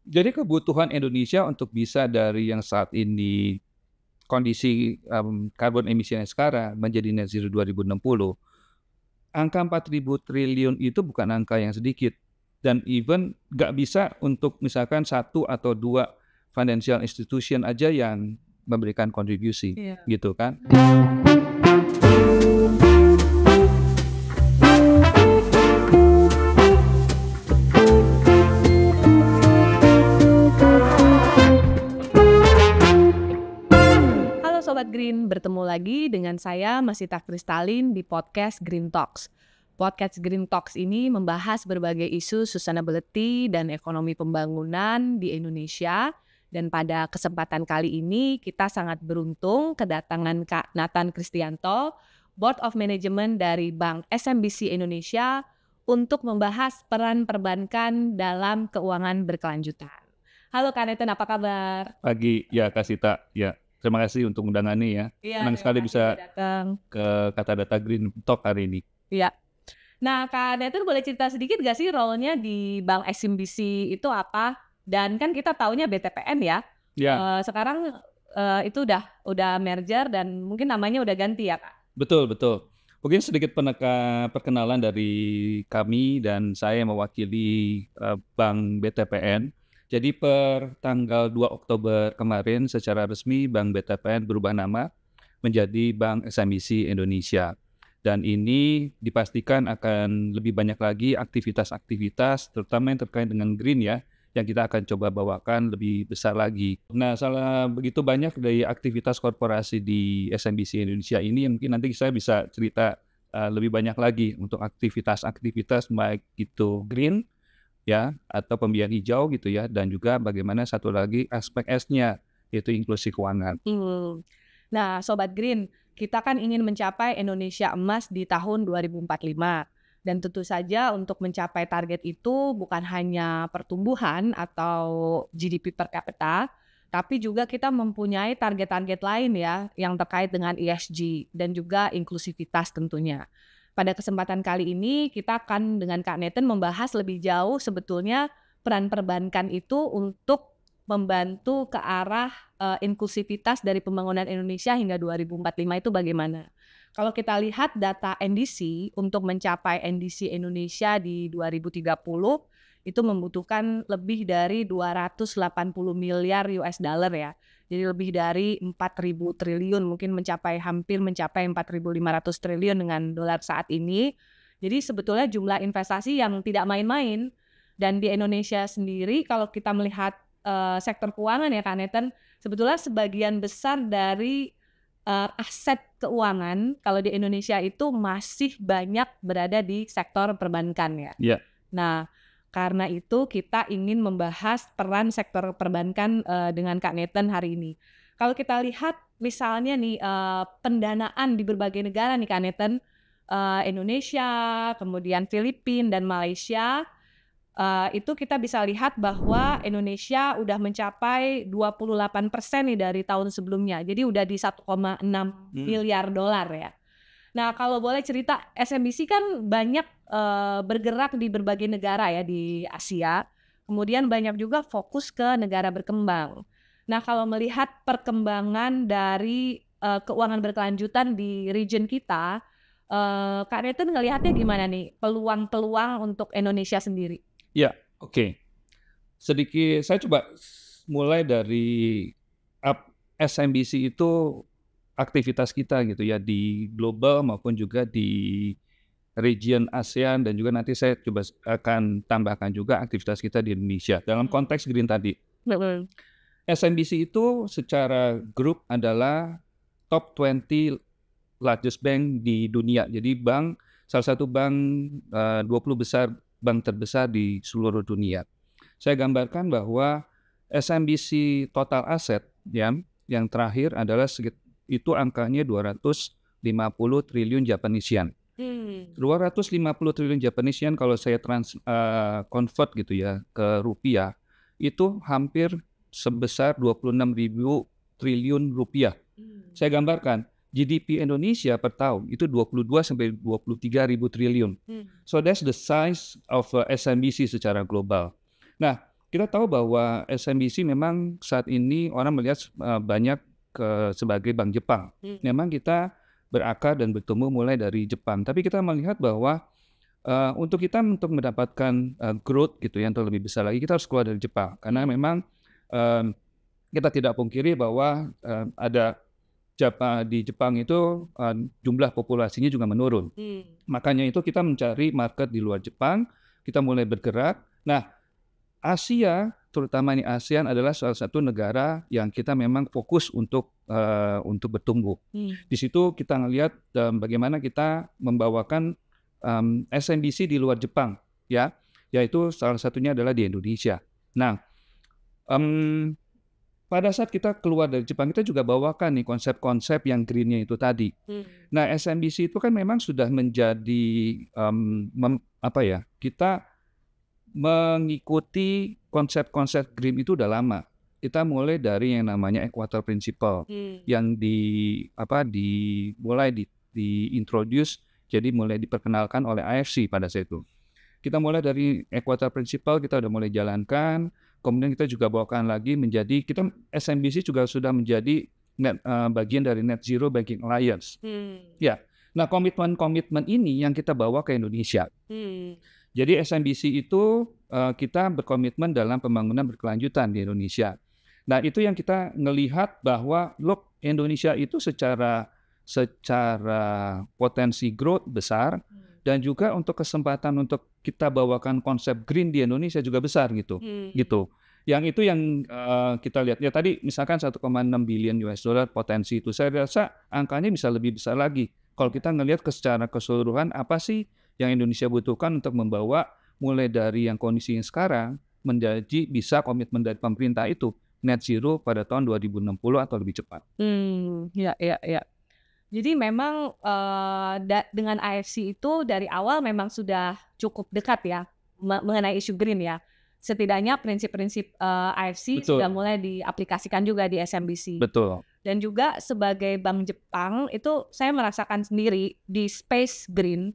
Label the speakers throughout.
Speaker 1: Jadi kebutuhan Indonesia untuk bisa dari yang saat ini kondisi karbon emisinya sekarang menjadi net zero 2060, angka 4.000 triliun itu bukan angka yang sedikit. Dan even nggak bisa untuk misalkan satu atau dua financial institution aja yang memberikan kontribusi, gitu kan.
Speaker 2: Halo Sobat Green, bertemu lagi dengan saya Masita Kristalin di podcast Green Talks. Podcast Green Talks ini membahas berbagai isu sustainability dan ekonomi pembangunan di Indonesia. Dan pada kesempatan kali ini kita sangat beruntung kedatangan Kak Nathan Kristianto, Board of Management dari Bank SMBC Indonesia untuk membahas peran perbankan dalam keuangan berkelanjutan. Halo Kak Nathan, apa kabar?
Speaker 1: Pagi, ya Kasita, ya. Terima kasih untuk undangannya ya. Senang sekali bisa
Speaker 2: datang
Speaker 1: ke Kata Data Green Talk hari ini.
Speaker 2: Iya. Nah, Kak Nathan boleh cerita sedikit gak sih role-nya di Bank SMBC itu apa? Dan kan kita taunya BTPN ya.
Speaker 1: Ya,
Speaker 2: Sekarang itu udah merger dan mungkin namanya udah ganti ya, Kak?
Speaker 1: betul. Mungkin sedikit perkenalan dari kami dan saya mewakili Bank BTPN. Jadi per tanggal 2 Oktober kemarin secara resmi Bank BTPN berubah nama menjadi Bank SMBC Indonesia. Dan ini dipastikan akan lebih banyak lagi aktivitas-aktivitas terutama yang terkait dengan green ya, yang kita akan coba bawakan lebih besar lagi. Nah, salah begitu banyak dari aktivitas korporasi di SMBC Indonesia ini yang mungkin nanti saya bisa cerita lebih banyak lagi untuk aktivitas-aktivitas baik itu green ya atau pembiayaan hijau gitu ya, dan juga bagaimana satu lagi aspek S-nya yaitu inklusi keuangan.
Speaker 2: Nah, Sobat Green, kita kan ingin mencapai Indonesia emas di tahun 2045. Dan tentu saja untuk mencapai target itu bukan hanya pertumbuhan atau GDP per kapita, tapi juga kita mempunyai target-target lain ya yang terkait dengan ESG dan juga inklusivitas tentunya. Pada kesempatan kali ini kita akan dengan Kak Nathan membahas lebih jauh sebetulnya peran perbankan itu untuk membantu ke arah inklusivitas dari pembangunan Indonesia hingga 2045 itu bagaimana? Kalau kita lihat data NDC untuk mencapai NDC Indonesia di 2030 itu membutuhkan lebih dari 280 miliar US dollar ya. Jadi lebih dari 4.000 triliun, mungkin hampir mencapai 4.500 triliun dengan dolar saat ini. Jadi sebetulnya jumlah investasi yang tidak main-main. Dan di Indonesia sendiri kalau kita melihat sektor keuangan ya Kak Nathan, sebetulnya sebagian besar dari aset keuangan kalau di Indonesia itu masih banyak berada di sektor perbankan ya.
Speaker 1: Ya.
Speaker 2: Nah, karena itu kita ingin membahas peran sektor perbankan dengan Kak Nathan hari ini. Kalau kita lihat misalnya nih pendanaan di berbagai negara nih Kak Nathan, Indonesia, kemudian Filipina dan Malaysia, itu kita bisa lihat bahwa Indonesia udah mencapai 28% nih dari tahun sebelumnya. Jadi udah di 1,6 miliar dolar ya. Nah, kalau boleh cerita, SMBC kan banyak bergerak di berbagai negara ya di Asia. Kemudian banyak juga fokus ke negara berkembang. Nah, kalau melihat perkembangan dari keuangan berkelanjutan di region kita, Kak Nathan ngelihatnya gimana nih peluang-peluang untuk Indonesia sendiri?
Speaker 1: Ya, oke. Sedikit saya coba mulai dari SMBC itu aktivitas kita gitu ya di global maupun juga di region ASEAN, dan juga nanti saya coba akan tambahkan juga aktivitas kita di Indonesia dalam konteks green tadi. SMBC itu secara grup adalah top 20 largest bank di dunia. Jadi salah satu bank 20 besar bank terbesar di seluruh dunia. Saya gambarkan bahwa SMBC total aset yang terakhir adalah itu angkanya 250 triliun Japanese yen. 250 triliun Japanese yen kalau saya convert gitu ya ke rupiah, itu hampir sebesar 26.000 triliun rupiah. Saya gambarkan GDP Indonesia per tahun itu 22 sampai 23 ribu triliun. So that's the size of SMBC secara global. Nah, kita tahu bahwa SMBC memang saat ini orang melihat banyak sebagai bank Jepang. Memang kita berakar dan bertumbuh mulai dari Jepang. Tapi kita melihat bahwa untuk mendapatkan growth gitu ya, yang lebih besar lagi, kita harus keluar dari Jepang. Karena memang kita tidak pungkiri bahwa ada di Jepang itu jumlah populasinya juga menurun. Makanya itu kita mencari market di luar Jepang, kita mulai bergerak. Nah, Asia, terutama ini ASEAN adalah salah satu negara yang kita memang fokus untuk bertumbuh. Di situ kita ngelihat bagaimana kita membawakan SMBC di luar Jepang, ya, yaitu salah satunya adalah di Indonesia. Nah, pada saat kita keluar dari Jepang, kita juga bawakan nih konsep-konsep yang green-nya itu tadi. Nah, SMBC itu kan memang sudah menjadi kita mengikuti konsep-konsep green itu udah lama. Kita mulai dari yang namanya Equator Principle yang mulai diintroduce, jadi mulai diperkenalkan oleh IFC pada saat itu. Kita mulai dari Equator Principle, kita udah mulai jalankan. Kemudian kita juga bawakan lagi SMBC juga sudah menjadi bagian dari Net Zero Banking Alliance. Ya, nah komitmen ini yang kita bawa ke Indonesia. Jadi SMBC itu kita berkomitmen dalam pembangunan berkelanjutan di Indonesia. Nah itu yang kita ngelihat bahwa Indonesia itu secara potensi growth besar. Dan juga untuk kesempatan untuk kita bawakan konsep green di Indonesia juga besar gitu. Yang itu yang kita lihat. Ya tadi misalkan 1,6 billion US dollar potensi itu. Saya rasa angkanya bisa lebih besar lagi. Kalau kita ngelihat secara keseluruhan apa sih yang Indonesia butuhkan untuk membawa mulai dari yang kondisi yang sekarang menjadi bisa komitmen dari pemerintah itu net zero pada tahun 2060 atau lebih cepat.
Speaker 2: Ya. Jadi memang dengan IFC itu dari awal memang sudah cukup dekat ya mengenai isu green ya. Setidaknya prinsip-prinsip IFC sudah mulai diaplikasikan juga di SMBC.
Speaker 1: Betul.
Speaker 2: Dan juga sebagai Bank Jepang itu saya merasakan sendiri di space green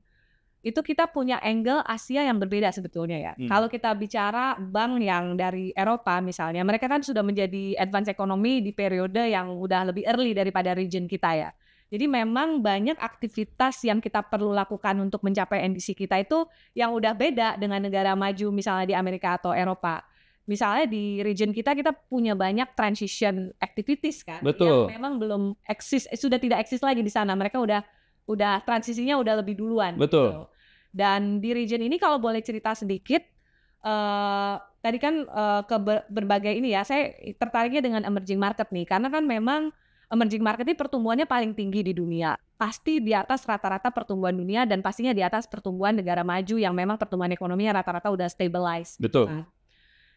Speaker 2: itu kita punya angle Asia yang berbeda sebetulnya ya. Kalau kita bicara bank yang dari Eropa misalnya, mereka kan sudah menjadi advance economy di periode yang udah lebih early daripada region kita ya. Jadi memang banyak aktivitas yang kita perlu lakukan untuk mencapai NDC kita itu yang udah beda dengan negara maju misalnya di Amerika atau Eropa. Misalnya di region kita punya banyak transition activities kan.
Speaker 1: Betul.
Speaker 2: Yang memang belum eksis, sudah tidak eksis lagi di sana. Mereka udah transisinya udah lebih duluan.
Speaker 1: Betul.
Speaker 2: Gitu. Dan di region ini kalau boleh cerita sedikit, tadi kan berbagai ini ya, saya tertariknya dengan emerging market nih, karena kan memang emerging market ini pertumbuhannya paling tinggi di dunia. Pasti di atas rata-rata pertumbuhan dunia dan pastinya di atas pertumbuhan negara maju yang memang pertumbuhan ekonominya rata-rata udah stabilize.
Speaker 1: Betul.
Speaker 2: Nah,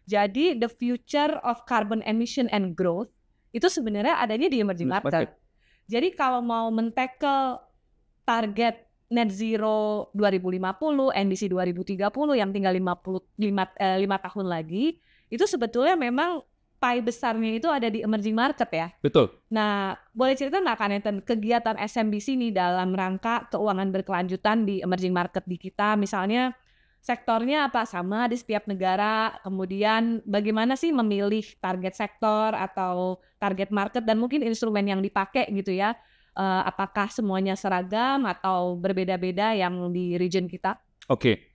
Speaker 2: jadi the future of carbon emission and growth itu sebenarnya adanya di emerging market. Jadi kalau mau men-tackle target net zero 2050, NDC 2030 yang tinggal 5 tahun lagi, itu sebetulnya memang pie besarnya itu ada di emerging market ya.
Speaker 1: Betul.
Speaker 2: Nah, boleh cerita nggak Kaneten kegiatan SMBC nih dalam rangka keuangan berkelanjutan di emerging market di kita, misalnya sektornya apa sama di setiap negara, kemudian bagaimana sih memilih target sektor atau target market dan mungkin instrumen yang dipakai gitu ya, apakah semuanya seragam atau berbeda-beda yang di region kita?
Speaker 1: Oke.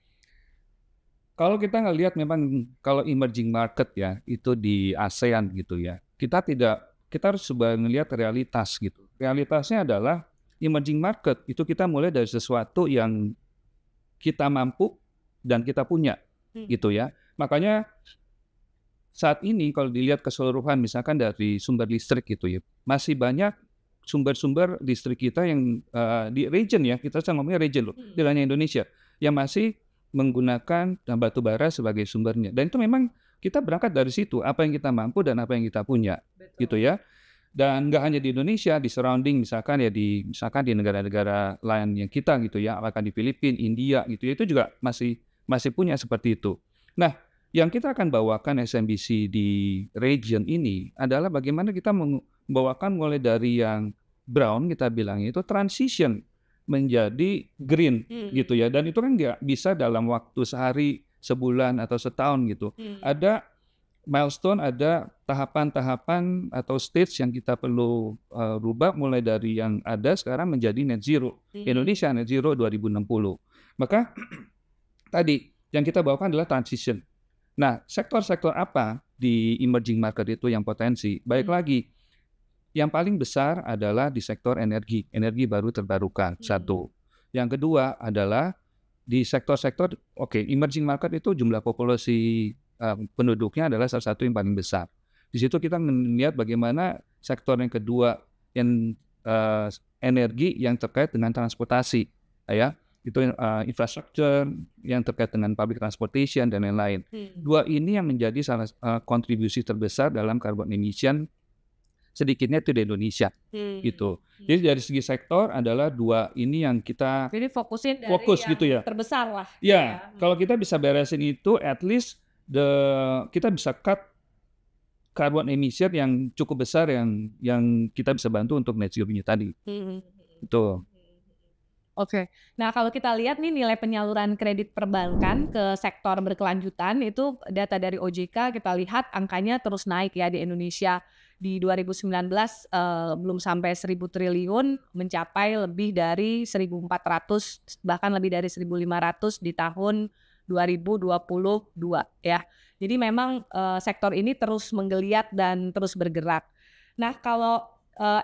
Speaker 1: Kalau kita ngelihat memang kalau emerging market ya itu di ASEAN gitu ya, kita harus coba ngelihat realitas gitu. Realitasnya adalah emerging market itu kita mulai dari sesuatu yang kita mampu dan kita punya gitu ya. Makanya saat ini kalau dilihat keseluruhan misalkan dari sumber listrik gitu ya, masih banyak sumber-sumber listrik kita yang di region ya, kita ngomongnya region loh, di lainnya Indonesia yang masih menggunakan batu bara sebagai sumbernya. Dan itu memang kita berangkat dari situ, apa yang kita mampu dan apa yang kita punya. Betul. Gitu ya. Dan nggak hanya di Indonesia, di surrounding misalkan di negara-negara lain yang kita gitu ya, apakah di Filipina, India gitu ya, itu juga masih punya seperti itu. Nah, yang kita akan bawakan SMBC di region ini adalah bagaimana kita membawakan mulai dari yang brown kita bilang itu transition menjadi green gitu ya, dan itu kan nggak bisa dalam waktu sehari, sebulan atau setahun gitu. Ada milestone, ada tahapan-tahapan atau stage yang kita perlu rubah, mulai dari yang ada sekarang menjadi net zero. Indonesia net zero 2060. Maka tadi yang kita bawakan adalah transition. Nah, sektor-sektor apa di emerging market itu yang potensi? Baik lagi, yang paling besar adalah di sektor energi baru terbarukan, satu. Yang kedua adalah di sektor-sektor, emerging market itu jumlah populasi penduduknya adalah salah satu yang paling besar. Di situ kita melihat bagaimana sektor yang kedua, yang energi yang terkait dengan transportasi, ya, itu infrastruktur yang terkait dengan public transportation dan lain-lain. Dua ini yang menjadi salah kontribusi terbesar dalam carbon emission, sedikitnya itu di Indonesia, gitu. Jadi dari segi sektor adalah dua ini yang kita
Speaker 2: jadi fokusin dari
Speaker 1: fokus
Speaker 2: yang
Speaker 1: gitu ya.
Speaker 2: terbesar lah.
Speaker 1: Ya, kalau kita bisa beresin itu, at least kita bisa cut carbon emission yang cukup besar yang kita bisa bantu untuk net zero-nya tadi. Itu.
Speaker 2: Oke. Nah, kalau kita lihat nih nilai penyaluran kredit perbankan ke sektor berkelanjutan itu data dari OJK, kita lihat angkanya terus naik ya di Indonesia. Di 2019 belum sampai 1.000 triliun, mencapai lebih dari 1.400, bahkan lebih dari 1.500 di tahun 2022 ya. Jadi memang sektor ini terus menggeliat dan terus bergerak. Nah, kalau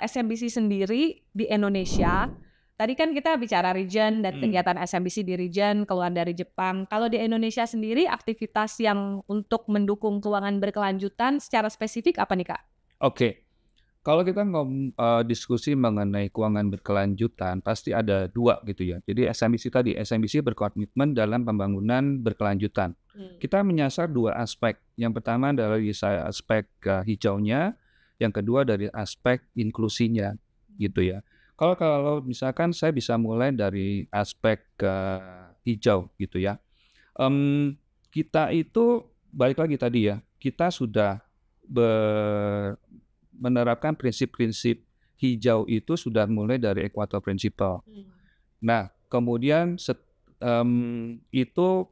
Speaker 2: SMBC sendiri di Indonesia, tadi kan kita bicara region dan kegiatan SMBC di region keluar dari Jepang. Kalau di Indonesia sendiri, aktivitas yang untuk mendukung keuangan berkelanjutan secara spesifik apa nih, Kak?
Speaker 1: Oke. Kalau kita diskusi mengenai keuangan berkelanjutan, pasti ada dua gitu ya. Jadi SMBC berkomitmen dalam pembangunan berkelanjutan. Kita menyasar dua aspek. Yang pertama dari aspek hijaunya, yang kedua dari aspek inklusinya, gitu ya. Kalau misalkan saya bisa mulai dari aspek hijau gitu ya. Kita itu balik lagi tadi ya, kita sudah menerapkan prinsip-prinsip hijau itu sudah mulai dari Equator Principle. Nah, kemudian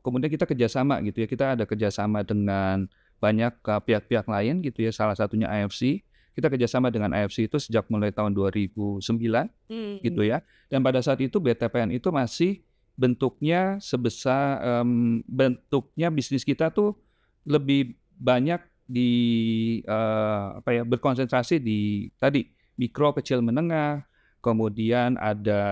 Speaker 1: kemudian kita kerjasama gitu ya. Kita ada kerjasama dengan banyak pihak-pihak lain gitu ya. Salah satunya IFC. Kita kerjasama dengan IFC itu sejak mulai tahun 2009 gitu ya. Dan pada saat itu BTPN itu masih bentuknya bentuknya bisnis kita tuh lebih banyak berkonsentrasi di tadi mikro, kecil, menengah, kemudian ada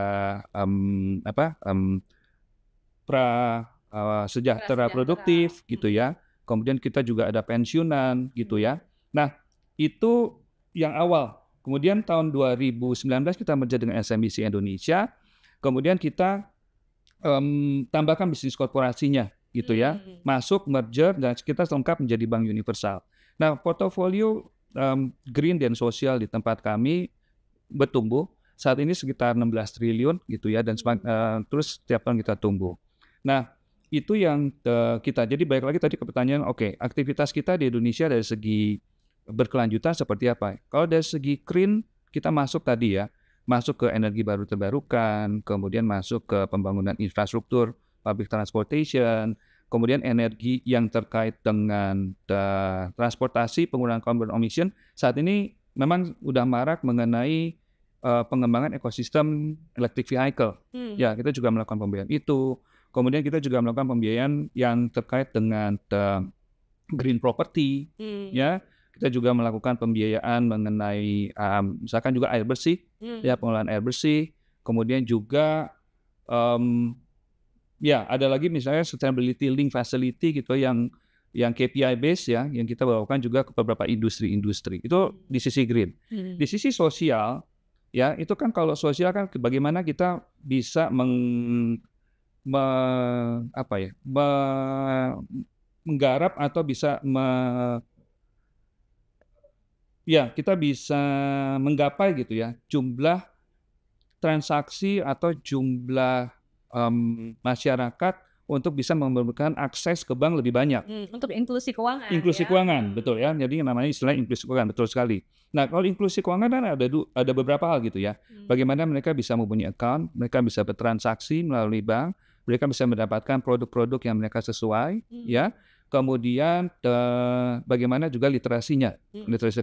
Speaker 1: sejahtera produktif gitu ya, kemudian kita juga ada pensiunan gitu ya. Nah, itu yang awal. Kemudian tahun 2019 kita merger dengan SMBC Indonesia, kemudian kita tambahkan bisnis korporasinya gitu ya, masuk merger dan kita lengkap menjadi bank universal. Nah, portofolio green dan sosial di tempat kami bertumbuh saat ini sekitar 16 triliun gitu ya, dan terus setiap tahun kita tumbuh. Nah, itu yang kita, jadi balik lagi tadi ke pertanyaan, aktivitas kita di Indonesia dari segi berkelanjutan seperti apa? Kalau dari segi green, kita masuk tadi ya, masuk ke energi baru terbarukan, kemudian masuk ke pembangunan infrastruktur, public transportation, kemudian energi yang terkait dengan transportasi, pengurangan carbon emission. Saat ini memang udah marak mengenai pengembangan ekosistem electric vehicle. Ya, kita juga melakukan pembiayaan itu. Kemudian kita juga melakukan pembiayaan yang terkait dengan green property. Ya, kita juga melakukan pembiayaan mengenai misalkan juga air bersih, ya, pengelolaan air bersih. Kemudian juga ada lagi misalnya sustainability link facility gitu yang KPI base ya, yang kita bawakan juga ke beberapa industri-industri. Itu di sisi green. Di sisi sosial ya, itu kan kalau sosial kan bagaimana kita bisa menggarap atau bisa kita bisa menggapai gitu ya jumlah transaksi atau jumlah masyarakat untuk bisa memberikan akses ke bank lebih banyak.
Speaker 2: Untuk inklusi keuangan.
Speaker 1: Inklusi keuangan, betul ya. Jadi namanya istilah inklusi keuangan, betul sekali. Nah, kalau inklusi keuangan kan ada beberapa hal gitu ya. Bagaimana mereka bisa mempunyai account, mereka bisa bertransaksi melalui bank, mereka bisa mendapatkan produk-produk yang mereka sesuai, ya. kemudian bagaimana juga literasi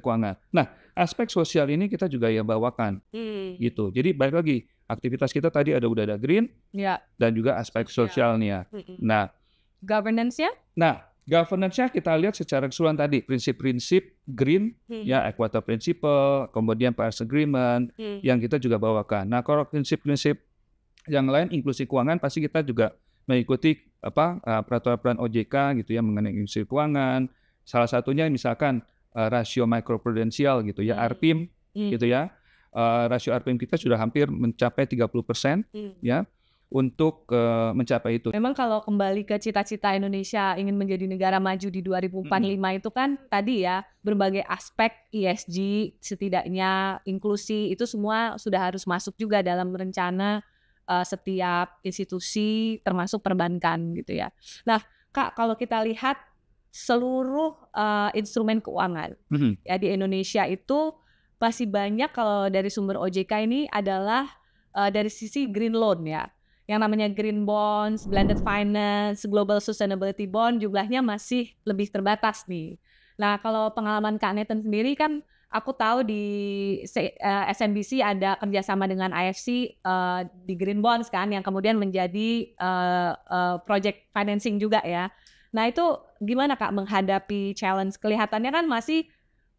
Speaker 1: keuangan. Nah, aspek sosial ini kita juga ya bawakan gitu. Jadi balik lagi, aktivitas kita tadi udah ada green
Speaker 2: Ya.
Speaker 1: dan juga aspek sosialnya. Nah,
Speaker 2: Governance-nya?
Speaker 1: Governance-nya kita lihat secara keseluruhan tadi, prinsip-prinsip green, ya Equator Principle, kemudian Paris Agreement, yang kita juga bawakan. Nah, kalau prinsip-prinsip yang lain, inklusi keuangan, pasti kita juga mengikuti peraturan OJK gitu ya mengenai inklusi keuangan. Salah satunya misalkan rasio makroprudensial gitu ya, RPIM gitu ya. Rasio RPIM kita sudah hampir mencapai 30% ya. Untuk mencapai itu.
Speaker 2: Memang kalau kembali ke cita-cita Indonesia ingin menjadi negara maju di 2045 itu kan tadi ya berbagai aspek ESG, setidaknya inklusi itu semua sudah harus masuk juga dalam rencana setiap institusi termasuk perbankan gitu ya. Nah Kak, kalau kita lihat seluruh instrumen keuangan ya di Indonesia itu masih banyak, kalau dari sumber OJK ini adalah dari sisi green loan ya. Yang namanya green bonds, blended finance, global sustainability bond jumlahnya masih lebih terbatas nih. Nah kalau pengalaman Kak Nathan sendiri kan aku tahu di SMBC ada kerjasama dengan IFC di green bonds kan yang kemudian menjadi project financing juga ya. Nah itu gimana Kak menghadapi challenge? Kelihatannya kan masih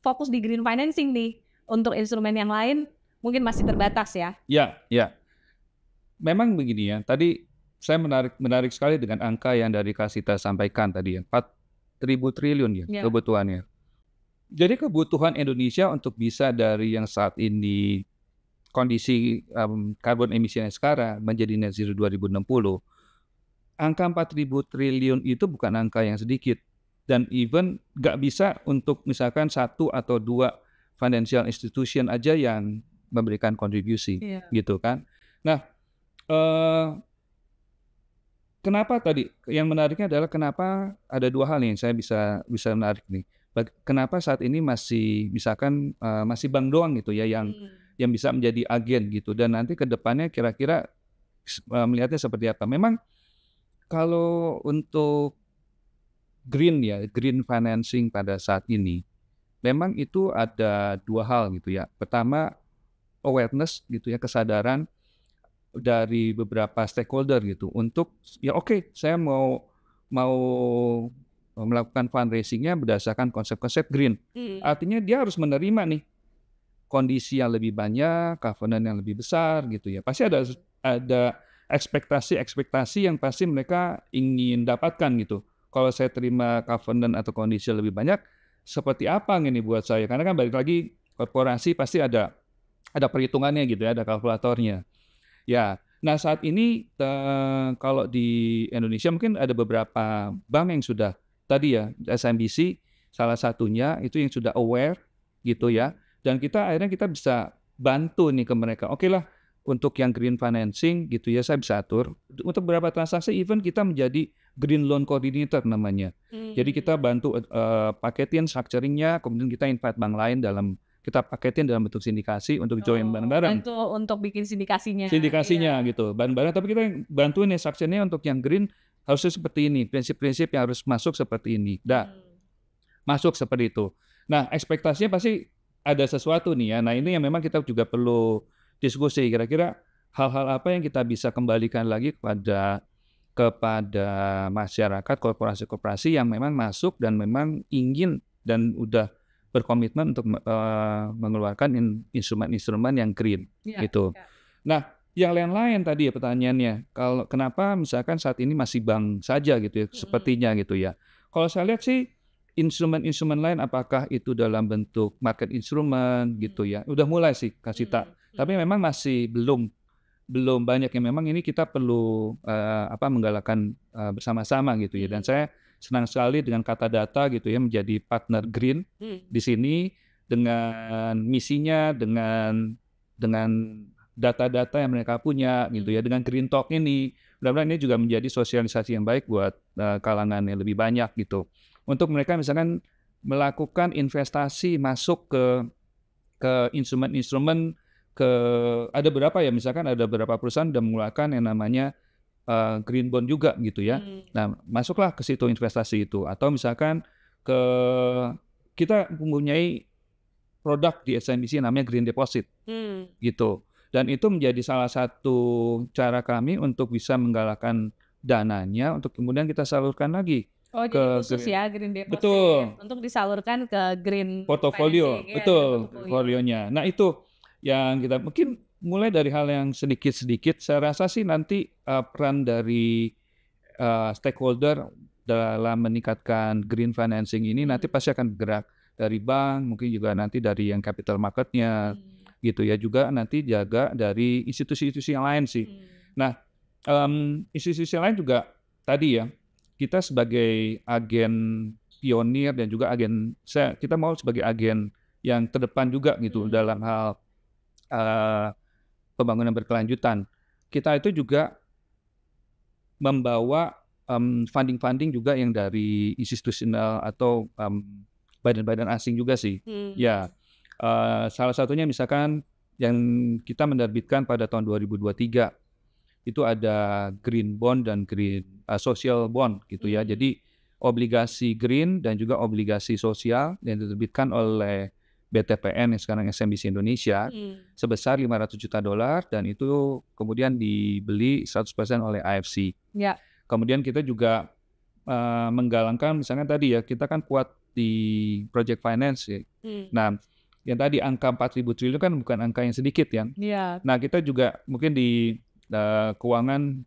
Speaker 2: fokus di green financing nih. Untuk instrumen yang lain mungkin masih terbatas ya.
Speaker 1: Ya. Memang begini ya, tadi saya menarik sekali dengan angka yang dari Kasita sampaikan tadi ya, 4.000 triliun ya kebutuhannya. Jadi kebutuhan Indonesia untuk bisa dari yang saat ini kondisi karbon emisinya sekarang menjadi net zero 2060, angka 4.000 triliun itu bukan angka yang sedikit. Dan even nggak bisa untuk misalkan 1 atau 2 financial institution aja yang memberikan kontribusi gitu kan. Nah, kenapa tadi yang menariknya adalah kenapa ada 2 hal nih yang saya bisa menarik nih. Kenapa saat ini masih misalkan masih bank doang gitu ya yang bisa menjadi agen gitu, dan nanti ke depannya kira-kira melihatnya seperti apa. Memang kalau untuk green financing pada saat ini memang itu ada 2 hal gitu ya. Pertama, awareness gitu ya, kesadaran dari beberapa stakeholder gitu untuk ya oke, saya mau melakukan fundraisingnya berdasarkan konsep-konsep green. Artinya dia harus menerima nih kondisi yang lebih banyak, covenant yang lebih besar gitu ya. Pasti ada ekspektasi yang pasti mereka ingin dapatkan gitu. Kalau saya terima covenant atau kondisi lebih banyak, seperti apa ini buat saya? Karena kan balik lagi korporasi pasti ada perhitungannya gitu ya, ada kalkulatornya. Ya, nah saat ini kalau di Indonesia mungkin ada beberapa bank yang sudah tadi ya, SMBC salah satunya itu yang sudah aware gitu ya, dan akhirnya kita bisa bantu nih ke mereka. Oke lah, untuk yang green financing gitu ya, saya bisa atur untuk beberapa transaksi, even kita menjadi green loan coordinator namanya. Jadi kita bantu paketin structuringnya, kemudian kita invite bank lain kita paketin dalam bentuk sindikasi untuk join bareng-bareng.
Speaker 2: Untuk bikin sindikasinya
Speaker 1: gitu, bareng-bareng. Tapi kita bantuin nih structure-nya untuk yang green harusnya seperti ini, prinsip-prinsip yang harus masuk seperti ini. Masuk seperti itu. Nah, ekspektasinya pasti ada sesuatu nih ya. Nah, ini yang memang kita juga perlu diskusi. Kira-kira hal-hal apa yang kita bisa kembalikan lagi kepada masyarakat, korporasi-korporasi yang memang masuk dan memang ingin dan udah berkomitmen untuk mengeluarkan instrumen-instrumen yang green gitu. Nah, yang lain-lain tadi ya pertanyaannya, kalau kenapa misalkan saat ini masih bank saja gitu ya, sepertinya gitu ya. Kalau saya lihat sih instrumen-instrumen lain, apakah itu dalam bentuk market instrument gitu ya, udah mulai sih Kasita. Tapi memang masih belum banyak yang memang ini kita perlu menggalakkan bersama-sama gitu ya. Dan saya senang sekali dengan Kata Data gitu ya menjadi partner green di sini dengan misinya, dengan data-data yang mereka punya gitu ya, dengan Green Talk ini. Mudah-mudahan ini juga menjadi sosialisasi yang baik buat kalangan yang lebih banyak gitu. Untuk mereka misalkan melakukan investasi masuk ke instrumen-instrumen, ada berapa ya, misalkan ada beberapa perusahaan sudah mengeluarkan yang namanya green bond juga gitu ya. Nah, masuklah ke situ investasi itu. Atau misalkan kita mempunyai produk di SMBC namanya green deposit gitu. Dan itu menjadi salah satu cara kami untuk bisa menggalakkan dananya untuk kemudian kita salurkan lagi
Speaker 2: Oh,
Speaker 1: ke
Speaker 2: jadi khusus
Speaker 1: green.
Speaker 2: ya green deposit
Speaker 1: Betul.
Speaker 2: untuk disalurkan ke green
Speaker 1: Portofolio,
Speaker 2: financing,
Speaker 1: betul,
Speaker 2: portofolio.
Speaker 1: portofolionya. Nah itu yang kita mungkin mulai dari hal yang sedikit-sedikit. Saya rasa sih nanti peran dari stakeholder dalam meningkatkan green financing ini nanti pasti akan bergerak dari bank, mungkin juga nanti dari yang capital marketnya, gitu ya. Juga nanti jaga dari institusi-institusi yang lain sih. Nah, institusi lain juga tadi ya, kita sebagai agen pionir dan juga kita mau sebagai agen yang terdepan juga gitu dalam hal pembangunan berkelanjutan. Kita itu juga membawa funding juga yang dari institusional atau badan-badan asing juga sih. Ya, salah satunya misalkan yang kita menerbitkan pada tahun 2023 itu ada green bond dan green social bond gitu ya. Jadi obligasi green dan juga obligasi sosial yang diterbitkan oleh BTPN yang sekarang SMBC Indonesia sebesar $500 juta dan itu kemudian dibeli 100% oleh AFC.
Speaker 2: Ya.
Speaker 1: Kemudian kita juga menggalangkan misalnya tadi ya, kita kan kuat di project finance ya. Nah, yang tadi angka 4.000 triliun kan bukan angka yang sedikit ya. Nah, kita juga mungkin di keuangan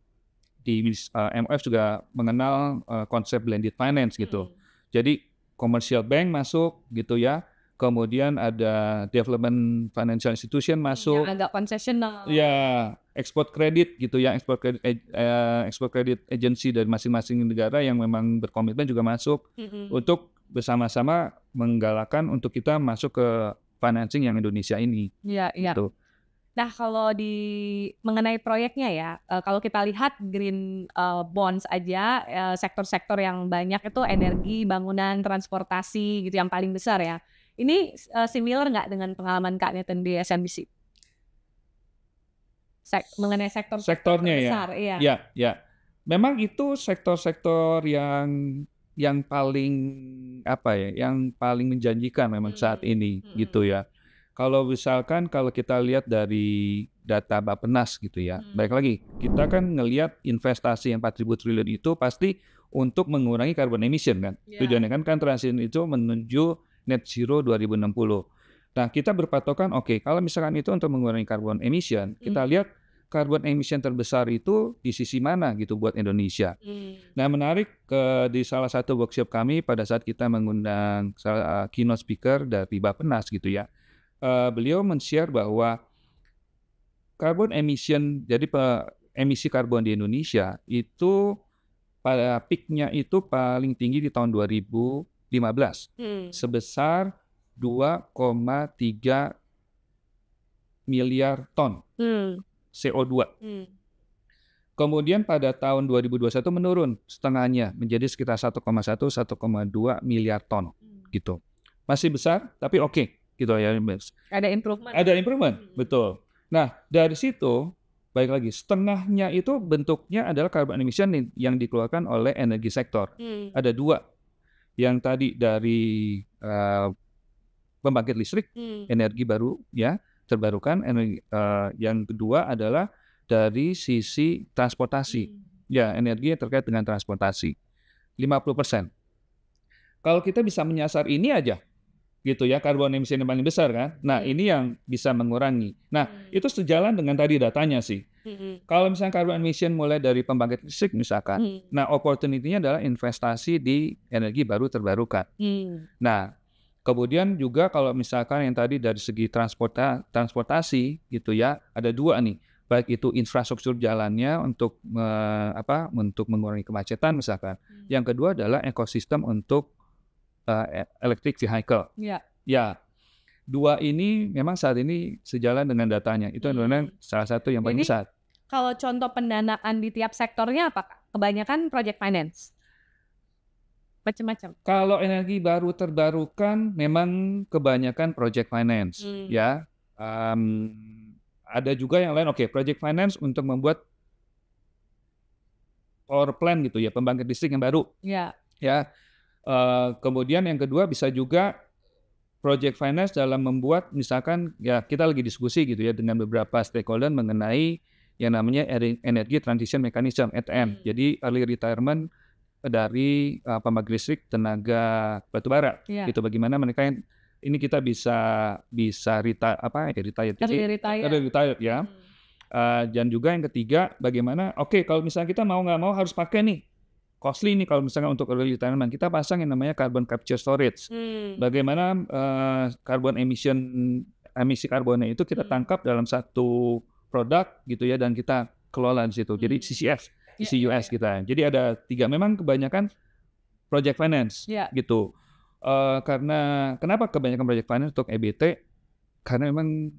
Speaker 1: di MF juga mengenal konsep blended finance gitu. Jadi commercial bank masuk gitu ya. Kemudian ada development financial institution masuk.
Speaker 2: Yang agak konsesional.
Speaker 1: Ya, export credit gitu ya, export credit agency dari masing-masing negara yang memang berkomitmen juga masuk untuk bersama-sama menggalakkan untuk kita masuk ke financing yang Indonesia ini.
Speaker 2: Iya, iya.
Speaker 1: Gitu.
Speaker 2: Nah, kalau mengenai proyeknya ya, kalau kita lihat green bonds aja, sektor-sektor yang banyak itu energi, bangunan, transportasi gitu yang paling besar ya. Ini similar nggak dengan pengalaman Kak Nathan di SMBC? Mengenai sektornya besar,
Speaker 1: ya.
Speaker 2: iya.
Speaker 1: Ya. Memang itu sektor-sektor yang paling yang paling menjanjikan memang saat ini gitu ya. Kalau misalkan kalau kita lihat dari data Bappenas gitu ya, baik lagi kita kan ngelihat investasi yang 4.000 triliun itu pasti untuk mengurangi carbon emission kan. Tujuannya kan transition itu menuju net zero 2060. Nah, kita berpatokan kalau misalkan itu untuk mengurangi carbon emission, kita lihat carbon emission terbesar itu di sisi mana gitu buat Indonesia. Nah, menarik di salah satu workshop kami pada saat kita mengundang keynote speaker dari Bappenas gitu ya. Beliau men-share bahwa carbon emission, jadi emisi karbon di Indonesia itu pada peaknya itu paling tinggi di tahun 2015 sebesar 2,3 miliar ton CO2. Kemudian pada tahun 2021 menurun setengahnya menjadi sekitar 1,1-1,2 miliar ton gitu. Masih besar tapi oke. Gitu ya,
Speaker 2: ada improvement.
Speaker 1: Ada improvement, betul. Nah, dari situ, baik lagi, setengahnya itu bentuknya adalah carbon emission yang dikeluarkan oleh energi sektor. Ada dua, yang tadi dari pembangkit listrik, energi baru, ya, terbarukan. Yang kedua adalah dari sisi transportasi, ya, energi yang terkait dengan transportasi, 50%. Kalau kita bisa menyasar ini aja, gitu ya, carbon emission yang paling besar kan. Nah, ini yang bisa mengurangi. Nah, itu sejalan dengan tadi datanya sih. Kalau misalnya carbon emission mulai dari pembangkit listrik misalkan, nah opportunity-nya adalah investasi di energi baru terbarukan. Nah, kemudian juga kalau misalkan yang tadi dari segi transportasi gitu ya, ada dua nih. Baik itu infrastruktur jalannya untuk untuk mengurangi kemacetan misalkan. Yang kedua adalah ekosistem untuk electric vehicle. Ya, dua ini memang saat ini sejalan dengan datanya. Itu adalah salah satu yang paling besar.
Speaker 2: Kalau contoh pendanaan di tiap sektornya apa? Kebanyakan project finance. Macam-macam.
Speaker 1: Kalau energi baru terbarukan memang kebanyakan project finance, ya. Ada juga yang lain. Project finance untuk membuat power plant gitu ya, pembangkit listrik yang baru.
Speaker 2: Ya.
Speaker 1: Ya. Kemudian yang kedua bisa juga project finance dalam membuat, misalkan ya kita lagi diskusi gitu ya dengan beberapa stakeholder mengenai yang namanya Energy Transition Mechanism (ETM). Jadi early retirement dari pembangkit listrik tenaga batubara. Gitu, bagaimana mereka ini kita bisa retire ya. Dan juga yang ketiga, bagaimana kalau misalnya kita mau nggak mau harus pakai nih, costly nih kalau misalnya untuk early retirement, kita pasang yang namanya carbon capture storage. Bagaimana emisi karbonnya itu kita tangkap dalam satu produk gitu ya, dan kita kelola di situ. Jadi CCUS kita. Jadi ada 3. Memang kebanyakan project finance gitu. Karena kenapa kebanyakan project finance untuk EBT? Karena memang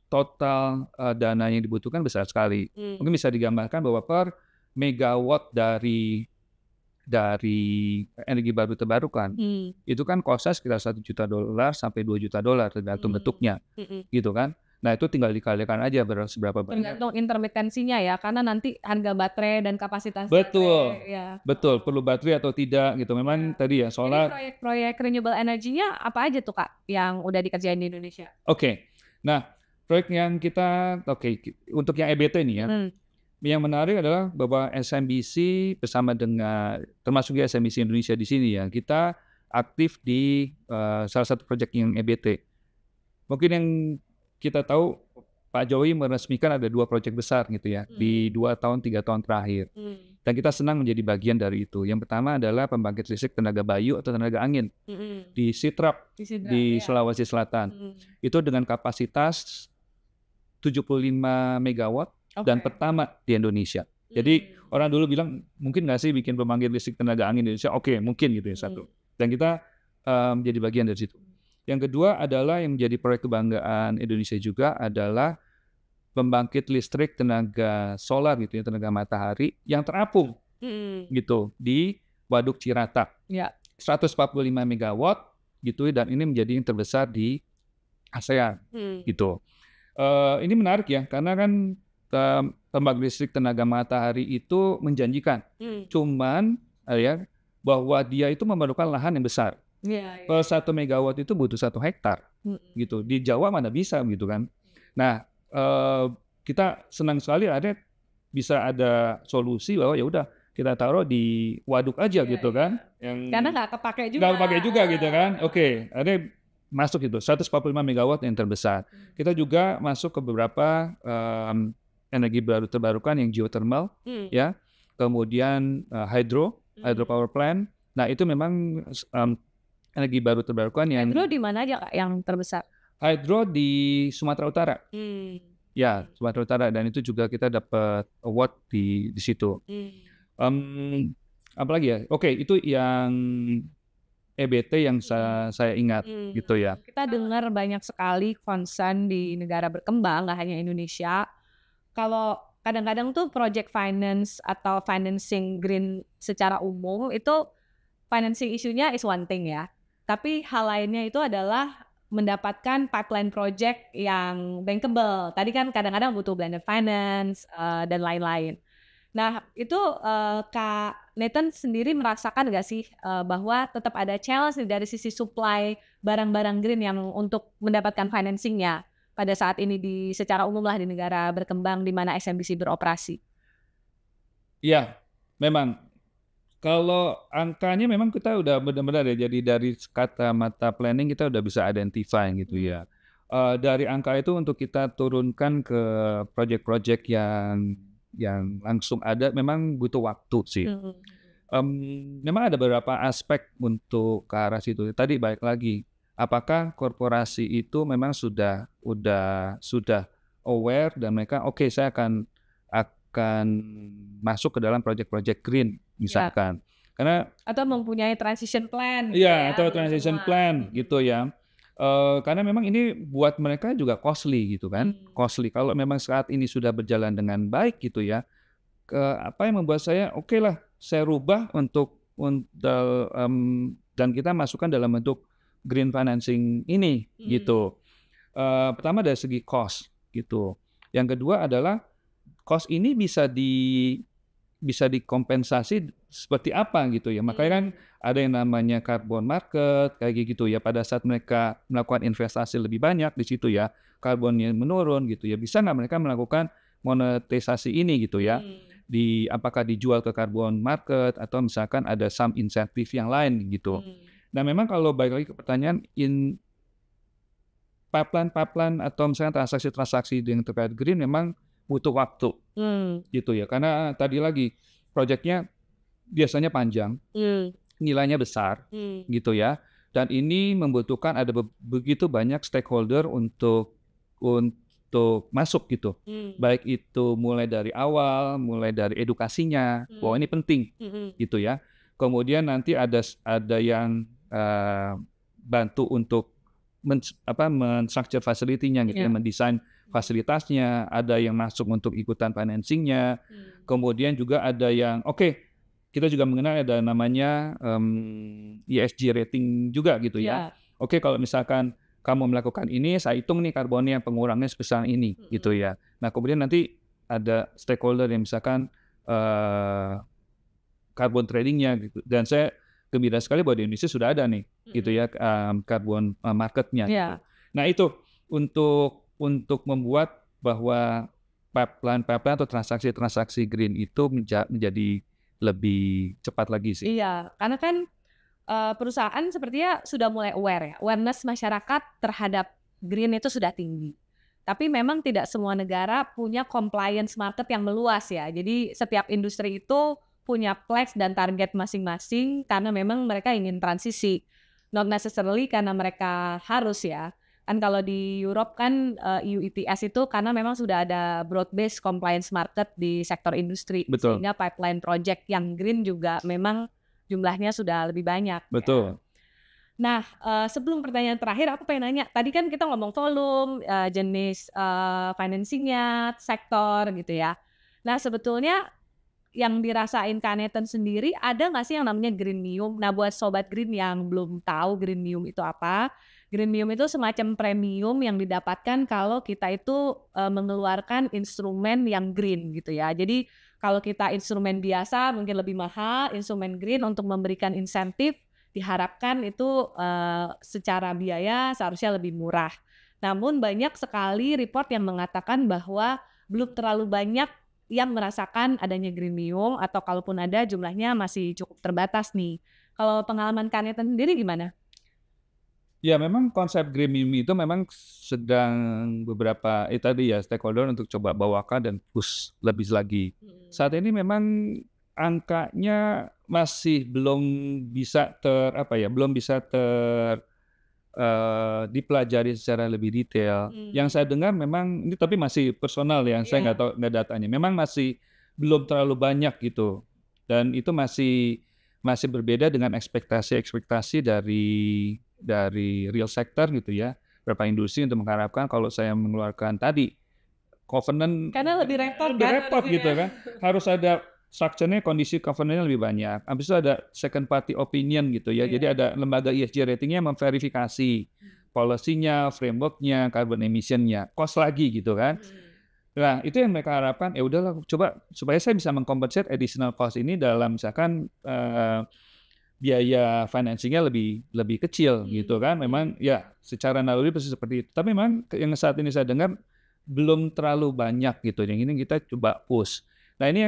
Speaker 1: total dana yang dibutuhkan besar sekali. Mungkin bisa digambarkan bahwa per megawatt dari energi baru terbarukan itu kan kosnya sekitar $1 juta sampai $2 juta tergantung bentuknya, gitu kan. Nah itu tinggal dikalikan aja seberapa banyak.
Speaker 2: Tergantung intermitensinya ya, karena nanti harga baterai dan kapasitas
Speaker 1: betul,
Speaker 2: baterai. Ya.
Speaker 1: Betul, perlu baterai atau tidak gitu. Memang tadi ya solar.
Speaker 2: Jadi proyek-proyek renewable energy-nya apa aja tuh Kak yang udah dikerjain di Indonesia?
Speaker 1: Nah proyek yang kita untuk yang EBT nih ya. Yang menarik adalah bahwa SMBC bersama dengan termasuk SMBC Indonesia di sini ya, kita aktif di salah satu proyek yang EBT. Mungkin yang kita tahu Pak Jokowi meresmikan ada 2 proyek besar gitu ya di 3 tahun terakhir. Dan kita senang menjadi bagian dari itu. Yang pertama adalah pembangkit listrik tenaga bayu atau tenaga angin di Sidrap di Sulawesi Selatan. Itu dengan kapasitas 75 megawatt dan pertama di Indonesia. Jadi orang dulu bilang mungkin nggak sih bikin pembangkit listrik tenaga angin di Indonesia? Mungkin gitu ya satu. Dan kita menjadi bagian dari situ. Yang kedua adalah yang menjadi proyek kebanggaan Indonesia juga adalah pembangkit listrik tenaga solar gitu ya, tenaga matahari yang terapung gitu di Waduk Cirata. 145 megawatt gitu, dan ini menjadi yang terbesar di ASEAN gitu. Ini menarik ya, karena kan pembangkit listrik tenaga matahari itu menjanjikan. Cuman ya bahwa dia itu memerlukan lahan yang besar. Per 1 megawatt itu butuh 1 hektar gitu. Di Jawa mana bisa gitu kan. Nah, kita senang sekali bisa ada solusi bahwa ya udah kita taruh di waduk aja gitu kan.
Speaker 2: Karena nggak kepake juga.
Speaker 1: Nggak kepake juga gitu kan. Ada masuk itu 145 megawatt yang terbesar. Kita juga masuk ke beberapa energi baru terbarukan yang geothermal ya. Kemudian hydro power plant. Nah, itu memang energi baru terbarukan yang
Speaker 2: hydro di mana aja Kak yang terbesar?
Speaker 1: Hydro di Sumatera Utara. Ya, Sumatera Utara, dan itu juga kita dapat award di situ. Apalagi ya? Itu yang EBT yang saya ingat gitu ya.
Speaker 2: Kita dengar banyak sekali concern di negara berkembang, nggak hanya Indonesia. Kalau kadang-kadang tuh project finance atau financing green secara umum itu financing isunya is one thing ya. Tapi hal lainnya itu adalah mendapatkan pipeline project yang bankable. Tadi kan kadang-kadang butuh blended finance dan lain-lain. Nah itu Kak Nathan sendiri merasakan nggak sih bahwa tetap ada challenge dari sisi supply barang-barang green yang untuk mendapatkan financingnya pada saat ini secara umum lah di negara berkembang di mana SMBC beroperasi?
Speaker 1: Iya, memang. Kalau angkanya memang kita udah benar-benar ya, jadi dari kacamata planning kita udah bisa identify gitu ya. Dari angka itu untuk kita turunkan ke project-project yang langsung ada memang butuh waktu sih. Memang ada beberapa aspek untuk ke arah situ. Tadi balik lagi, apakah korporasi itu memang sudah aware dan mereka saya akan masuk ke dalam project-project green misalkan. Karena
Speaker 2: atau mempunyai transition plan.
Speaker 1: Atau transition plan gitu ya. Karena memang ini buat mereka juga costly gitu kan. Costly kalau memang saat ini sudah berjalan dengan baik gitu ya. Apa yang membuat saya lah saya rubah dan kita masukkan dalam bentuk green financing ini gitu. Pertama dari segi cost gitu. Yang kedua adalah cost ini bisa bisa dikompensasi seperti apa gitu ya. Makanya kan ada yang namanya carbon market kayak gitu ya. Pada saat mereka melakukan investasi lebih banyak di situ ya, karbonnya menurun gitu ya. Bisa nggak mereka melakukan monetisasi ini gitu ya? Apakah dijual ke carbon market atau misalkan ada some insentif yang lain gitu. Nah memang kalau balik lagi ke pertanyaan pipeline atau misalnya transaksi-transaksi dengan terkait green memang butuh waktu gitu ya. Karena tadi lagi proyeknya biasanya panjang, nilainya besar gitu ya. Dan ini membutuhkan ada begitu banyak stakeholder untuk masuk gitu. Baik itu mulai dari awal, mulai dari edukasinya, bahwa ini penting gitu ya. Kemudian nanti ada yang bantu untuk men-structure facility-nya gitu ya, mendesain fasilitasnya, ada yang masuk untuk ikutan financing-nya, kemudian juga ada yang kita juga mengenal ada namanya ESG rating juga gitu ya. Kalau misalkan kamu melakukan ini, saya hitung nih karbonnya pengurangnya sebesar ini gitu ya. Nah kemudian nanti ada stakeholder yang misalkan carbon trading-nya gitu. Dan saya gembira sekali bahwa di Indonesia sudah ada nih gitu ya carbon market-nya. Gitu. Nah itu untuk membuat bahwa pipeline atau transaksi green itu menjadi lebih cepat lagi sih.
Speaker 2: Iya, karena kan perusahaan sepertinya sudah mulai aware ya, awareness masyarakat terhadap green itu sudah tinggi. Tapi memang tidak semua negara punya compliance market yang meluas ya. Jadi setiap industri itu punya pledge dan target masing-masing karena memang mereka ingin transisi. Not necessarily karena mereka harus ya. Kan kalau di Europe kan EU ETS itu karena memang sudah ada broad-based compliance market di sektor industri.
Speaker 1: Betul.
Speaker 2: Sehingga pipeline project yang green juga memang jumlahnya sudah lebih banyak.
Speaker 1: Betul.
Speaker 2: Ya. Nah, sebelum pertanyaan terakhir, aku pengen nanya. Tadi kan kita ngomong volume, jenis financingnya, sektor gitu ya. Nah, sebetulnya yang dirasain Kak Nathan sendiri, ada nggak sih yang namanya greenium? Nah, buat Sobat Green yang belum tahu greenium itu apa, greenium itu semacam premium yang didapatkan kalau kita itu mengeluarkan instrumen yang green gitu ya. Jadi kalau kita instrumen biasa mungkin lebih mahal, instrumen green untuk memberikan insentif diharapkan itu secara biaya seharusnya lebih murah. Namun banyak sekali report yang mengatakan bahwa belum terlalu banyak yang merasakan adanya greenium atau kalaupun ada jumlahnya masih cukup terbatas nih. Kalau pengalaman Kak Nathan sendiri gimana?
Speaker 1: Ya memang konsep greenium itu memang sedang beberapa tadi ya stakeholder untuk coba bawakan dan push lebih lagi. Saat ini memang angkanya masih belum bisa dipelajari secara lebih detail. Yang saya dengar memang ini tapi masih personal ya, saya nggak tahu datanya. Memang masih belum terlalu banyak gitu, dan itu masih berbeda dengan ekspektasi dari real sector gitu ya. Beberapa industri untuk mengharapkan kalau saya mengeluarkan tadi covenant
Speaker 2: karena lebih repot
Speaker 1: gitu kan, harus ada structure-nya, kondisi covenant-nya lebih banyak. Habis itu ada second party opinion gitu ya. Jadi ada lembaga ESG rating-nya memverifikasi policy-nya, framework-nya, carbon emission-nya, cost lagi gitu kan. Nah, itu yang mereka harapkan, ya udahlah coba supaya saya bisa mengcompensate additional cost ini dalam misalkan biaya financing-nya lebih kecil gitu kan. Memang ya secara naluri pasti seperti itu. Tapi memang yang saat ini saya dengar belum terlalu banyak gitu. Yang ini kita coba push. Nah, ini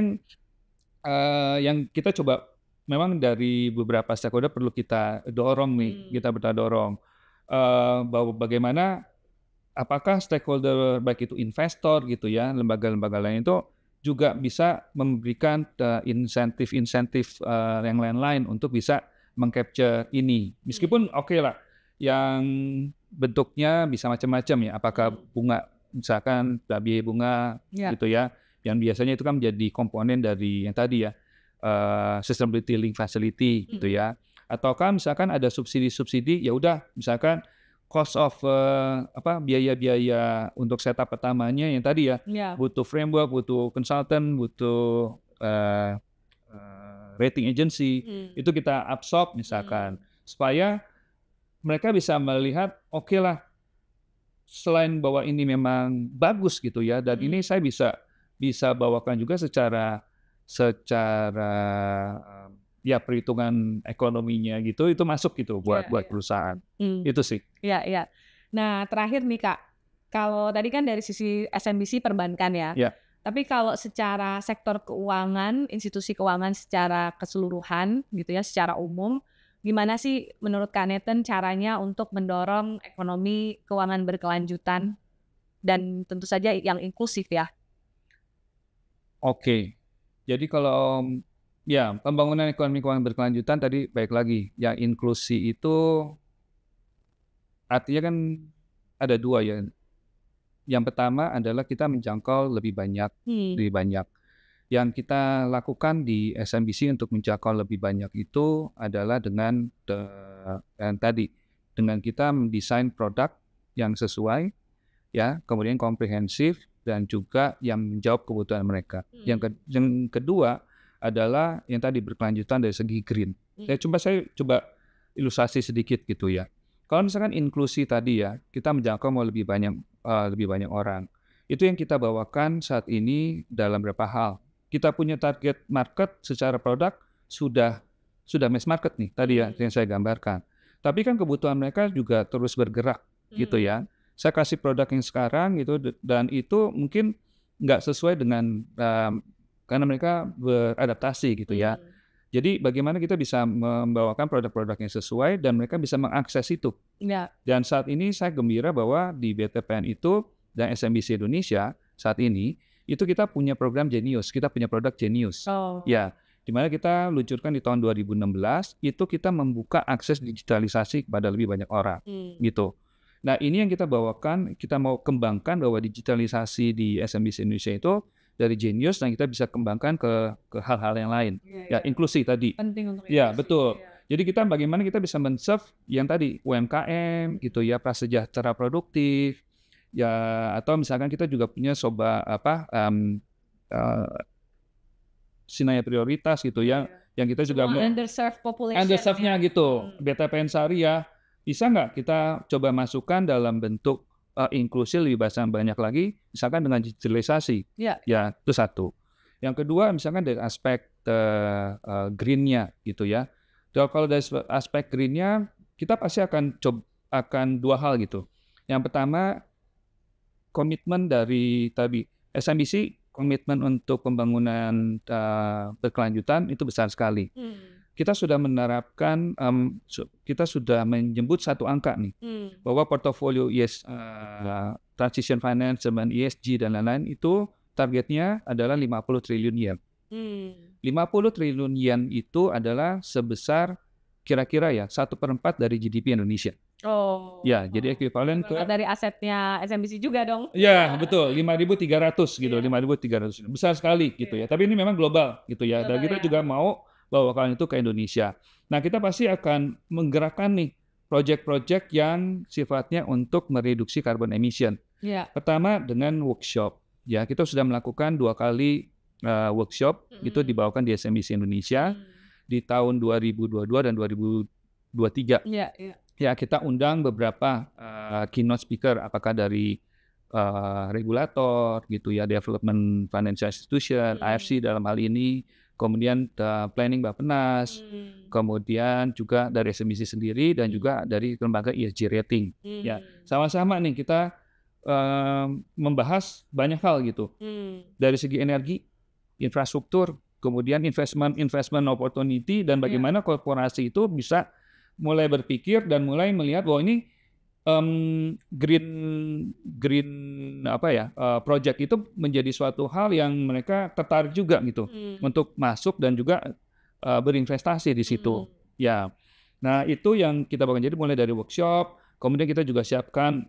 Speaker 1: yang kita coba memang dari beberapa stakeholder perlu kita dorong nih, kita dorong bahwa bagaimana apakah stakeholder baik itu investor gitu ya, lembaga-lembaga lain itu juga bisa memberikan insentif yang lain-lain untuk bisa mengcapture ini. Meskipun lah yang bentuknya bisa macam-macam ya, apakah bunga misalkan biaya bunga gitu ya. Yang biasanya itu kan menjadi komponen dari yang tadi ya sustainability link facility gitu ya, ataukah misalkan ada subsidi ya udah misalkan cost of biaya untuk setup pertamanya yang tadi ya butuh framework, butuh consultant, butuh rating agency itu kita absorb misalkan supaya mereka bisa melihat lah selain bahwa ini memang bagus gitu ya dan ini saya bisa bawakan juga secara secara ya perhitungan ekonominya gitu itu masuk gitu buat perusahaan. Itu sih.
Speaker 2: Iya. Nah, terakhir nih Kak, kalau tadi kan dari sisi SMBC perbankan ya.
Speaker 1: Ya.
Speaker 2: Tapi kalau secara sektor keuangan, institusi keuangan secara keseluruhan gitu ya, secara umum, gimana sih menurut Kak Nathan caranya untuk mendorong ekonomi keuangan berkelanjutan dan tentu saja yang inklusif ya?
Speaker 1: Oke. Jadi kalau ya pembangunan ekonomi keuangan berkelanjutan tadi baik lagi, yang inklusi itu artinya kan ada dua ya. Yang pertama adalah kita menjangkau lebih banyak. Yang kita lakukan di SMBC untuk menjangkau lebih banyak itu adalah dengan dengan kita mendesain produk yang sesuai, ya, kemudian komprehensif dan juga yang menjawab kebutuhan mereka. Yang kedua adalah yang tadi berkelanjutan dari segi green. Saya coba ilustrasi sedikit gitu ya. Kalau misalkan inklusi tadi ya, kita menjangkau mau lebih banyak orang. Itu yang kita bawakan saat ini dalam beberapa hal. Kita punya target market secara produk sudah mass market nih tadi ya yang saya gambarkan. Tapi kan kebutuhan mereka juga terus bergerak gitu ya. Saya kasih produk yang sekarang gitu dan itu mungkin nggak sesuai dengan karena mereka beradaptasi gitu ya. Jadi bagaimana kita bisa membawakan produk-produk yang sesuai dan mereka bisa mengakses itu. Dan saat ini saya gembira bahwa di BTPN itu dan SMBC Indonesia saat ini itu kita punya program Genius, kita punya produk Genius. Ya, di mana kita luncurkan di tahun 2016 itu kita membuka akses digitalisasi kepada lebih banyak orang gitu. Nah, ini yang kita bawakan, kita mau kembangkan bahwa digitalisasi di SMBC Indonesia itu dari Genius dan kita bisa kembangkan ke hal-hal yang lain. Ya, inklusi tadi.
Speaker 2: Penting untuk
Speaker 1: ya, betul. Jadi kita bagaimana kita bisa men-serve yang tadi UMKM gitu ya, prasejahtera produktif. Ya, atau misalkan kita juga punya Sinaya Prioritas gitu ya, yang kita juga
Speaker 2: underserved population.
Speaker 1: Underserved-nya gitu. BTPN Syariah bisa nggak kita coba masukkan dalam bentuk inklusi lebih banyak lagi, misalkan dengan digitalisasi. Ya, itu satu. Yang kedua, misalkan dari aspek green-nya gitu ya. Kalau dari aspek green-nya, kita pasti akan dua hal gitu. Yang pertama, komitmen dari tadi SMBC, komitmen untuk pembangunan berkelanjutan itu besar sekali. Kita sudah menerapkan, kita sudah menyebut satu angka nih, bahwa portofolio transition finance dan ESG dan lain-lain itu targetnya adalah 50 triliun yen. 50 triliun yen itu adalah sebesar kira-kira ya 1/4 dari GDP Indonesia. Ya, jadi ekuivalen ke
Speaker 2: dari asetnya SMBC juga dong.
Speaker 1: Ya, betul, 5.300 gitu, 5.300 besar sekali gitu ya. Tapi ini memang global gitu ya. Dan kita juga mau bawakan itu ke Indonesia. Nah, kita pasti akan menggerakkan nih proyek-proyek yang sifatnya untuk mereduksi carbon emission. Pertama dengan workshop. Ya, kita sudah melakukan 2 kali workshop itu dibawakan di SMBC Indonesia di tahun 2022 dan 2023. Ya, kita undang beberapa keynote speaker, apakah dari regulator gitu ya, Development Financial Institution, AFC dalam hal ini, kemudian planning Bappenas, kemudian juga dari SMBC sendiri dan juga dari lembaga ESG rating. Ya, sama-sama nih kita membahas banyak hal gitu. Dari segi energi, infrastruktur, kemudian investment opportunity dan bagaimana korporasi itu bisa mulai berpikir dan mulai melihat bahwa ini green project itu menjadi suatu hal yang mereka tertarik juga gitu untuk masuk dan juga berinvestasi di situ. Ya, nah itu yang kita bakal jadi mulai dari workshop, kemudian kita juga siapkan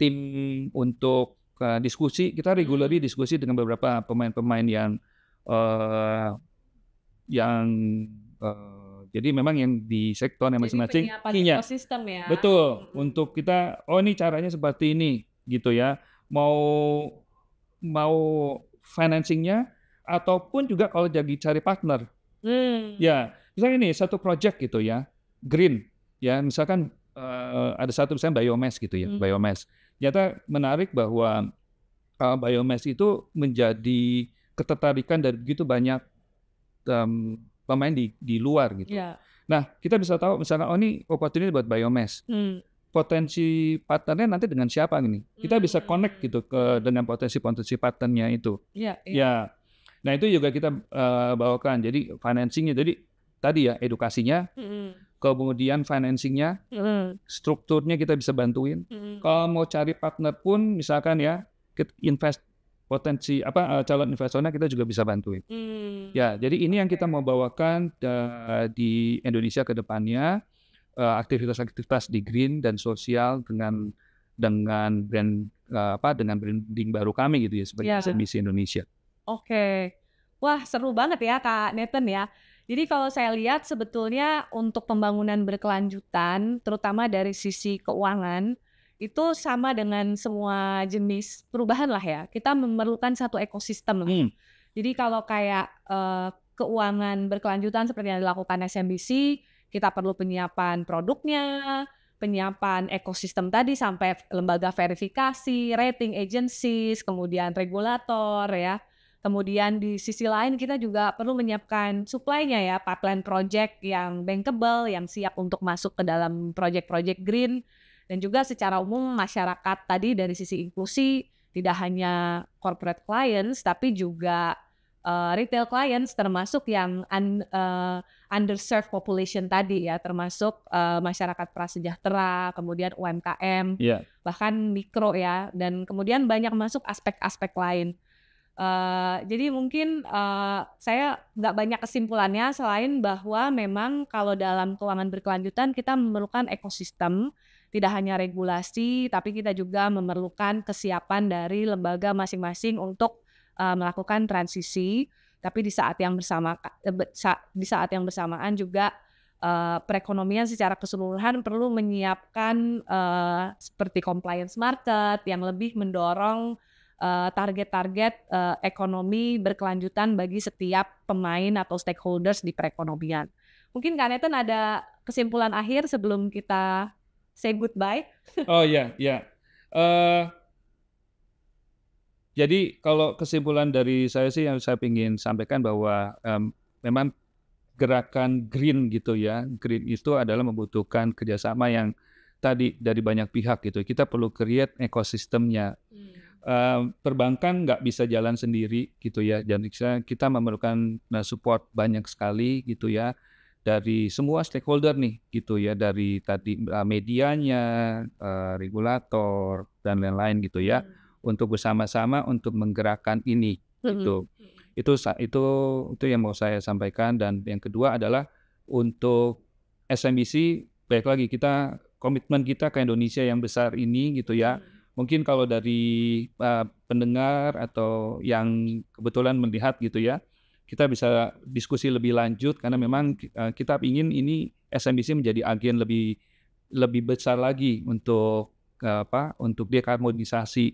Speaker 1: tim untuk diskusi. Kita regularly diskusi dengan beberapa pemain-pemain yang jadi memang yang di sektor yang masing-masing punya
Speaker 2: ekosistem ya.
Speaker 1: Betul. Untuk kita ini caranya seperti ini gitu ya. Mau financingnya ataupun juga kalau jadi cari partner. Ya, misalnya ini satu project gitu ya, green ya, misalkan ada satu misalnya biomass gitu ya, biomass. Ternyata menarik bahwa biomass itu menjadi ketertarikan dari begitu banyak pemain di luar gitu.
Speaker 2: Yeah.
Speaker 1: Nah, kita bisa tahu misalnya ini opportunity buat biomass. Potensi partnernya nanti dengan siapa gini? Kita bisa connect gitu dengan potensi partnernya itu. Ya. Nah, itu juga kita bawakan. Jadi financingnya, jadi tadi ya edukasinya, kemudian financingnya, strukturnya kita bisa bantuin. Kalau mau cari partner pun misalkan ya, potensi calon investornya kita juga bisa bantuin. Ya, jadi ini yang kita mau bawakan di Indonesia ke depannya, aktivitas-aktivitas di green dan sosial dengan brand dengan branding baru kami gitu ya sebagai SMBC Indonesia.
Speaker 2: Oke. Wah, seru banget ya Kak Nathan ya. Jadi kalau saya lihat sebetulnya untuk pembangunan berkelanjutan, terutama dari sisi keuangan, itu sama dengan semua jenis perubahan lah ya. Kita memerlukan satu ekosistem lah. Jadi kalau kayak keuangan berkelanjutan seperti yang dilakukan SMBC, kita perlu penyiapan produknya, penyiapan ekosistem tadi sampai lembaga verifikasi, rating agencies, kemudian regulator ya. Kemudian di sisi lain kita juga perlu menyiapkan supply-nya ya, pipeline project yang bankable, yang siap untuk masuk ke dalam project-project green. Dan juga secara umum masyarakat tadi dari sisi inklusi tidak hanya corporate clients tapi juga retail clients termasuk yang underserved population tadi ya, termasuk masyarakat prasejahtera, kemudian UMKM, bahkan mikro ya, dan kemudian banyak masuk aspek-aspek lain. Jadi mungkin saya nggak banyak kesimpulannya selain bahwa memang kalau dalam keuangan berkelanjutan kita memerlukan ekosistem, tidak hanya regulasi, tapi kita juga memerlukan kesiapan dari lembaga masing-masing untuk melakukan transisi. Tapi di saat yang bersamaan juga perekonomian secara keseluruhan perlu menyiapkan seperti compliance market yang lebih mendorong target-target ekonomi berkelanjutan bagi setiap pemain atau stakeholders di perekonomian. Mungkin Kak Nathan ada kesimpulan akhir sebelum kita say goodbye?
Speaker 1: Oh ya. Jadi kalau kesimpulan dari saya sih yang saya ingin sampaikan bahwa memang gerakan green gitu ya, green itu adalah membutuhkan kerjasama yang tadi dari banyak pihak gitu. Kita perlu create ekosistemnya. Perbankan nggak bisa jalan sendiri gitu ya, dan kita memerlukan support banyak sekali gitu ya dari semua stakeholder nih gitu ya, dari tadi medianya, regulator dan lain-lain gitu ya, untuk bersama-sama untuk menggerakkan ini gitu. Itu yang mau saya sampaikan. Dan yang kedua adalah untuk SMBC, baik lagi kita komitmen kita ke Indonesia yang besar ini gitu ya. Mungkin kalau dari pendengar atau yang kebetulan melihat gitu ya, kita bisa diskusi lebih lanjut karena memang kita ingin ini SMBC menjadi agen lebih besar lagi untuk dekarbonisasi,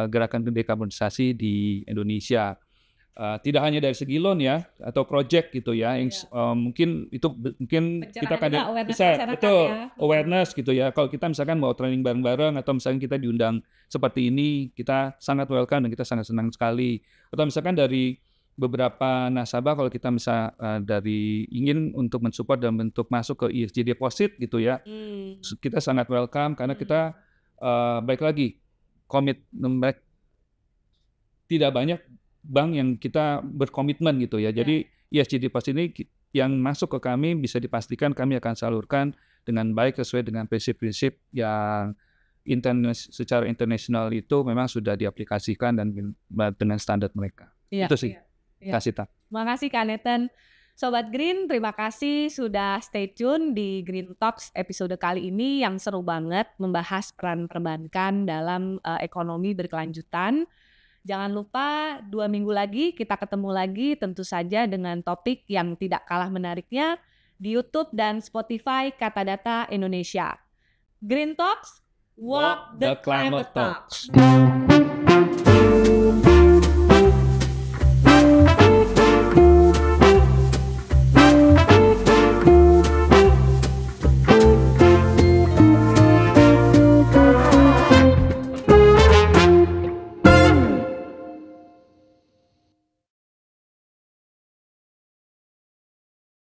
Speaker 1: gerakan dekarbonisasi di Indonesia. Tidak hanya dari segi loan ya atau project gitu ya, yang mungkin kita kadang bisa awareness gitu ya. Kalau kita misalkan mau training bareng-bareng atau misalkan kita diundang seperti ini, kita sangat welcome dan kita sangat senang sekali. Atau misalkan dari beberapa nasabah, kalau kita dari ingin untuk mensupport dan bentuk masuk ke ESG deposit gitu ya, kita sangat welcome karena kita baik lagi komitmen, tidak banyak bank yang kita berkomitmen gitu ya. Jadi ESG deposit ini yang masuk ke kami bisa dipastikan kami akan salurkan dengan baik sesuai dengan prinsip-prinsip yang secara internasional itu memang sudah diaplikasikan dan dengan standar mereka. Itu sih. Terima
Speaker 2: kasih Kak Nathan. Sobat Green, terima kasih sudah stay tune di Green Talks episode kali ini yang seru banget membahas peran perbankan dalam ekonomi berkelanjutan. Jangan lupa 2 minggu lagi kita ketemu lagi tentu saja dengan topik yang tidak kalah menariknya di YouTube dan Spotify Kata Data Indonesia. Green Talks, walk the climate talks.